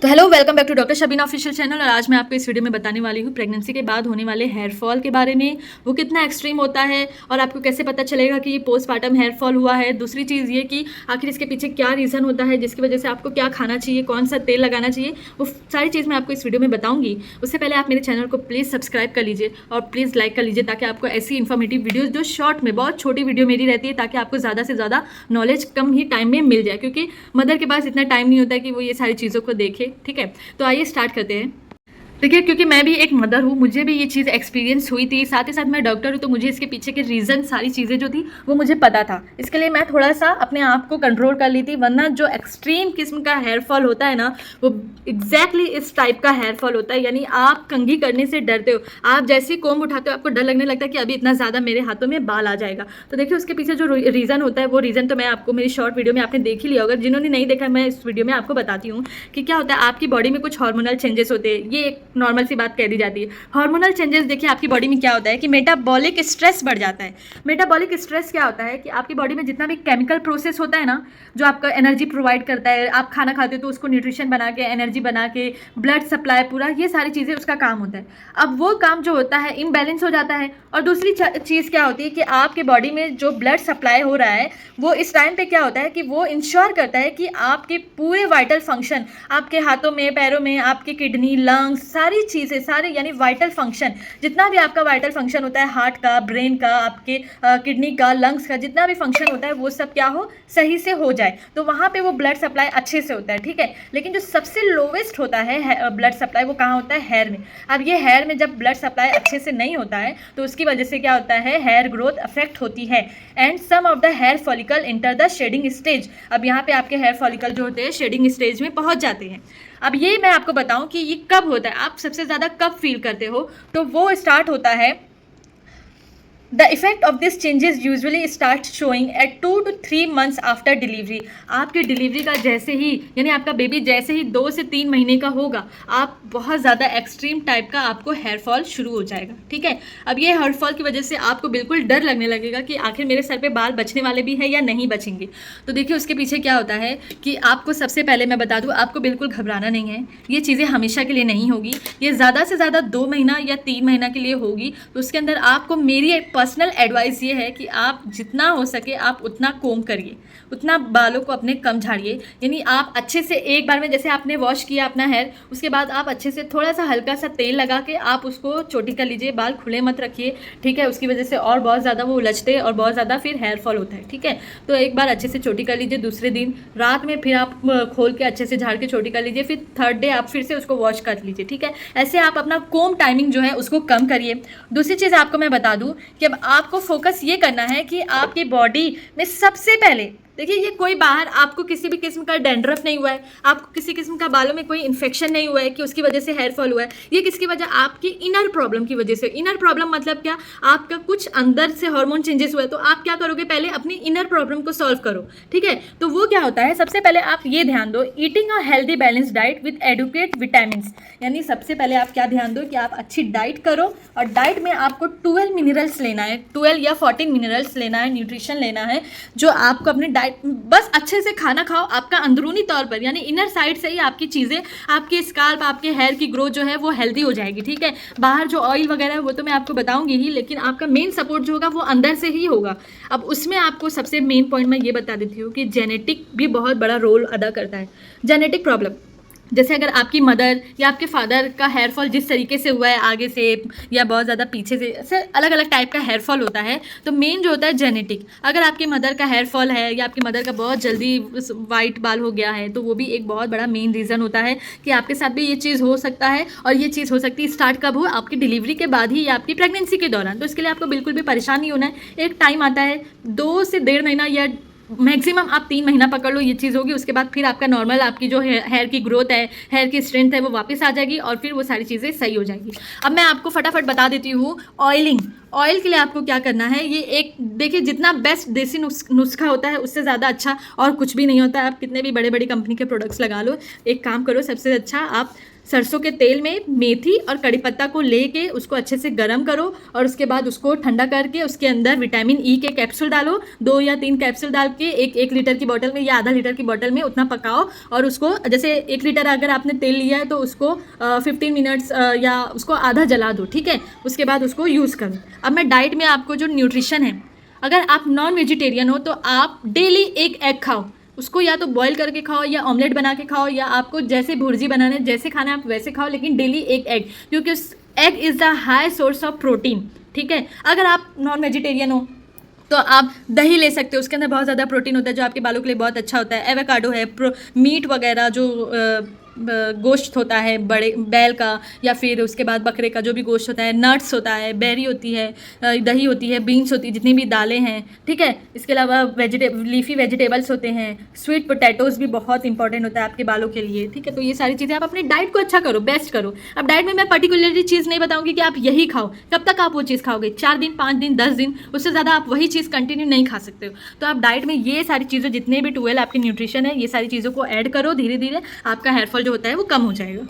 तो hello, welcome back to doctor Shabina official channel. और आज मैं आपको इस वीडियो में बताने वाली हूँ प्रेगनेंसी के बाद होने वाले हेयर फॉल के बारे में। वो कितना एक्सट्रीम होता है और आपको कैसे पता चलेगा कि ये पोस्टपार्टम हेयर फॉल हुआ है। दूसरी चीज़ ये कि आखिर इसके पीछे क्या रीज़न होता है जिसकी वजह से आपको क्या खाना चाहिए, कौन सा तेल लगाना चाहिए, वो सारी चीज़ मैं आपको इस वीडियो में बताऊँगी। उससे पहले आप मेरे चैनल को प्लीज़ सब्सक्राइब कर लीजिए और प्लीज़ लाइक कर लीजिए ताकि आपको ऐसी इन्फॉर्मेटिव वीडियोज़ जो शॉर्ट में, बहुत छोटी वीडियो मेरी रहती है, ताकि आपको ज़्यादा से ज़्यादा नॉलेज कम ही टाइम में मिल जाए, क्योंकि मदर के पास इतना टाइम नहीं होता है कि वो ये सारी चीज़ों को देखे। ठीक है, तो आइए स्टार्ट करते हैं। देखिए, क्योंकि मैं भी एक मदर हूँ, मुझे भी ये चीज़ एक्सपीरियंस हुई थी, साथ ही साथ मैं डॉक्टर हूँ, तो मुझे इसके पीछे के रीज़न, सारी चीज़ें जो थी वो मुझे पता था। इसके लिए मैं थोड़ा सा अपने आप को कंट्रोल कर ली थी, वरना जो एक्सट्रीम किस्म का हेयर फॉल होता है ना, वो एग्जैक्टली इस टाइप का हेयर फॉल होता है। यानी आप कंघी करने से डरते हो, आप जैसे ही कोम्ब उठाते हो आपको डर लगने लगता है कि अभी इतना ज़्यादा मेरे हाथों में बाल आ जाएगा। तो देखिए, उसके पीछे जो रीज़न होता है वो रीज़न तो मैं आपको मेरी शॉर्ट वीडियो में आपने देख ही लिया होगा। जिन्होंने नहीं देखा, मैं इस वीडियो में आपको बताती हूँ कि क्या होता है। आपकी बॉडी में कुछ हार्मोनल चेंजेस होते हैं, ये एक नॉर्मल सी बात कह दी जाती है। हार्मोनल चेंजेस, देखिए आपकी बॉडी में क्या होता है कि मेटाबॉलिक स्ट्रेस बढ़ जाता है। मेटाबॉलिक स्ट्रेस क्या होता है कि आपकी बॉडी में जितना भी केमिकल प्रोसेस होता है ना, जो आपका एनर्जी प्रोवाइड करता है, आप खाना खाते हो तो उसको न्यूट्रिशन बना के, एनर्जी बना के, ब्लड सप्लाई पूरा, ये सारी चीज़ें उसका काम होता है। अब वो काम जो होता है इम्बैलेंस हो जाता है। और दूसरी चीज़ क्या होती है कि आपके बॉडी में जो ब्लड सप्लाई हो रहा है वो इस टाइम पे क्या होता है कि वो इंश्योर करता है कि आपके पूरे वाइटल फंक्शन, आपके हाथों में, पैरों में, आपके किडनी, लंग्स, सारी चीज़ें, सारे यानी वाइटल फंक्शन, जितना भी आपका वाइटल फंक्शन होता है, हार्ट का, ब्रेन का, आपके किडनी का, लंग्स का, जितना भी फंक्शन होता है वो सब क्या हो, सही से हो जाए। तो वहाँ पे वो ब्लड सप्लाई अच्छे से होता है। ठीक है, लेकिन जो सबसे लोवेस्ट होता है ब्लड सप्लाई, वो कहाँ होता है? हेयर में। अब ये हेयर में जब ब्लड सप्लाई अच्छे से नहीं होता है तो उसकी वजह से क्या होता है, हेयर ग्रोथ अफेक्ट होती है and some of the hair follicle enter the shedding stage. अब यहाँ पे आपके हेयर फॉलिकल जो होते हैं शेडिंग स्टेज में पहुँच जाते हैं। अब ये मैं आपको बताऊं कि ये कब होता है, आप सबसे ज़्यादा कब फील करते हो, तो वो स्टार्ट होता है, the effect of this changes usually start showing at 2 to 3 months after delivery. आपकी डिलीवरी का जैसे ही, यानी आपका बेबी जैसे ही 2 से 3 महीने का होगा, आप बहुत ज़्यादा एक्सट्रीम टाइप का आपको हेयर फॉल शुरू हो जाएगा। ठीक है, अब ये हेयर फॉल की वजह से आपको बिल्कुल डर लगने लगेगा कि आखिर मेरे सर पे बाल बचने वाले भी हैं या नहीं बचेंगे। तो देखिए, उसके पीछे क्या होता है कि आपको सबसे पहले मैं बता दूँ, आपको बिल्कुल घबराना नहीं है। ये चीज़ें हमेशा के लिए नहीं होगी, ये ज़्यादा से ज़्यादा 2 महीना या 3 महीना के लिए होगी। तो उसके अंदर आपको मेरी पर्सनल एडवाइस ये है कि आप जितना हो सके आप उतना कोम करिए, उतना बालों को अपने कम झाड़िए। यानी आप अच्छे से एक बार में, जैसे आपने वॉश किया अपना हेयर, उसके बाद आप अच्छे से थोड़ा सा हल्का सा तेल लगा के आप उसको चोटी कर लीजिए, बाल खुले मत रखिए। ठीक है, उसकी वजह से और बहुत ज़्यादा वो उलझते हैं और बहुत ज़्यादा फिर हेयर फॉल होता है। ठीक है, तो एक बार अच्छे से चोटी कर लीजिए, दूसरे दिन रात में फिर आप खोल के अच्छे से झाड़ के चोटी कर लीजिए, फिर थर्ड डे आप फिर से उसको वॉश कर लीजिए। ठीक है, ऐसे आप अपना कोम टाइमिंग जो है उसको कम करिए। दूसरी चीज़ आपको मैं बता दूं कि अब आपको फोकस ये करना है कि आपकी बॉडी में सबसे पहले, देखिए, ये कोई बाहर आपको किसी भी किस्म का डैंड्रफ नहीं हुआ है, आपको किसी किस्म का बालों में कोई इन्फेक्शन नहीं हुआ है कि उसकी वजह से हेयर फॉल हुआ है। ये किसकी वजह? आपकी इनर प्रॉब्लम की वजह से। इनर प्रॉब्लम मतलब क्या? आपका कुछ अंदर से हार्मोन चेंजेस हुआ है। तो आप क्या करोगे, पहले अपनी इनर प्रॉब्लम को सॉल्व करो। ठीक है, तो वो क्या होता है, सबसे पहले आप ये ध्यान दो, eating a healthy balance diet with adequate vitamins. यानी सबसे पहले आप क्या ध्यान दो कि आप अच्छी डाइट करो, और डाइट में आपको 12 मिनरल्स लेना है, 12 या 14 मिनरल्स लेना है, न्यूट्रिशन लेना है, जो आपको अपने बस अच्छे से खाना खाओ। आपका अंदरूनी तौर पर, यानी इनर साइड से ही आपकी चीज़ें, आपके स्काल्प, आपके हेयर की ग्रोथ जो है वो हेल्दी हो जाएगी। ठीक है, बाहर जो ऑयल वगैरह है वो तो मैं आपको बताऊंगी ही, लेकिन आपका मेन सपोर्ट जो होगा वो अंदर से ही होगा। अब उसमें आपको सबसे मेन पॉइंट मैं ये बता देती हूँ कि जेनेटिक भी बहुत बड़ा रोल अदा करता है। जेनेटिक प्रॉब्लम, जैसे अगर आपकी मदर या आपके फादर का हेयर फॉल जिस तरीके से हुआ है, आगे से या बहुत ज़्यादा पीछे से, ऐसे अलग अलग टाइप का हेयर फॉल होता है, तो मेन जो होता है जेनेटिक। अगर आपकी मदर का हेयर फॉल है या आपकी मदर का बहुत जल्दी वाइट बाल हो गया है, तो वो भी एक बहुत बड़ा मेन रीज़न होता है कि आपके साथ भी ये चीज़ हो सकता है। और ये चीज़ हो सकती है स्टार्ट कब हो, आपकी डिलीवरी के बाद ही या आपकी प्रेगनेंसी के दौरान। तो इसके लिए आपको बिल्कुल भी परेशान नहीं होना है। एक टाइम आता है, 2 से 1.5 महीना या मैक्सिमम आप 3 महीना पकड़ लो, ये चीज़ होगी। उसके बाद फिर आपका नॉर्मल, आपकी जो हेयर की ग्रोथ है, हेयर की स्ट्रेंथ है, वो वापस आ जाएगी और फिर वो सारी चीज़ें सही हो जाएगी। अब मैं आपको फटाफट बता देती हूँ, ऑयलिंग। ऑयल के लिए आपको क्या करना है, ये एक देखिए जितना बेस्ट देसी नुस्खा होता है उससे ज़्यादा अच्छा और कुछ भी नहीं होता है। आप कितने भी बड़े बड़ी कंपनी के प्रोडक्ट्स लगा लो, एक काम करो, सबसे अच्छा आप सरसों के तेल में मेथी और कड़ी पत्ता को लेके उसको अच्छे से गर्म करो और उसके बाद उसको ठंडा करके उसके अंदर विटामिन ई के कैप्सूल डालो, 2 या 3 कैप्सूल डाल के एक लीटर की बोतल में या आधा लीटर की बोतल में उतना पकाओ और उसको जैसे 1 लीटर अगर आपने तेल लिया है तो उसको 15 मिनट्स या उसको आधा जला दो, ठीक है। उसके बाद उसको यूज़ करो। अब मैं डाइट में आपको जो न्यूट्रिशन है, अगर आप नॉन वेजिटेरियन हो तो आप डेली एक एग खाओ, उसको या तो बॉईल करके खाओ या ऑमलेट बना के खाओ या आपको जैसे भुर्जी बनाना है, जैसे खाना है आप वैसे खाओ, लेकिन डेली एक एग, क्योंकि egg is the high source of protein, ठीक है। अगर आप नॉन वेजिटेरियन हो तो आप दही ले सकते हो, उसके अंदर बहुत ज़्यादा प्रोटीन होता है जो आपके बालों के लिए बहुत अच्छा होता है। एवोकाडो है, मीट वगैरह जो गोश्त होता है बड़े बैल का या फिर उसके बाद बकरे का जो भी गोश्त होता है, नट्स होता है, बेरी होती है, दही होती है, बीन्स होती है, जितनी भी दालें हैं, ठीक है। इसके अलावा लीफी वेजिटेबल्स होते हैं, स्वीट पोटैटोज़ भी बहुत इंपॉर्टेंट होता है आपके बालों के लिए, ठीक है। तो ये सारी चीज़ें आप अपने डाइट को अच्छा करो, बेस्ट करो। अब डाइट में मैं पर्टिकुलरली चीज़ नहीं बताऊंगी कि आप यही खाओ, कब तक आप वो चीज़ खाओगे, 4 दिन, 5 दिन, 10 दिन, उससे ज़्यादा आप वही चीज़ कंटिन्यू नहीं खा सकते हो। तो आप डाइट में ये सारी चीज़ें, जितने भी 12 आपके न्यूट्रिशन है, ये सारी चीज़ों को ऐड करो, धीरे धीरे आपका हेयर फॉल जो होता है वो कम हो जाएगा।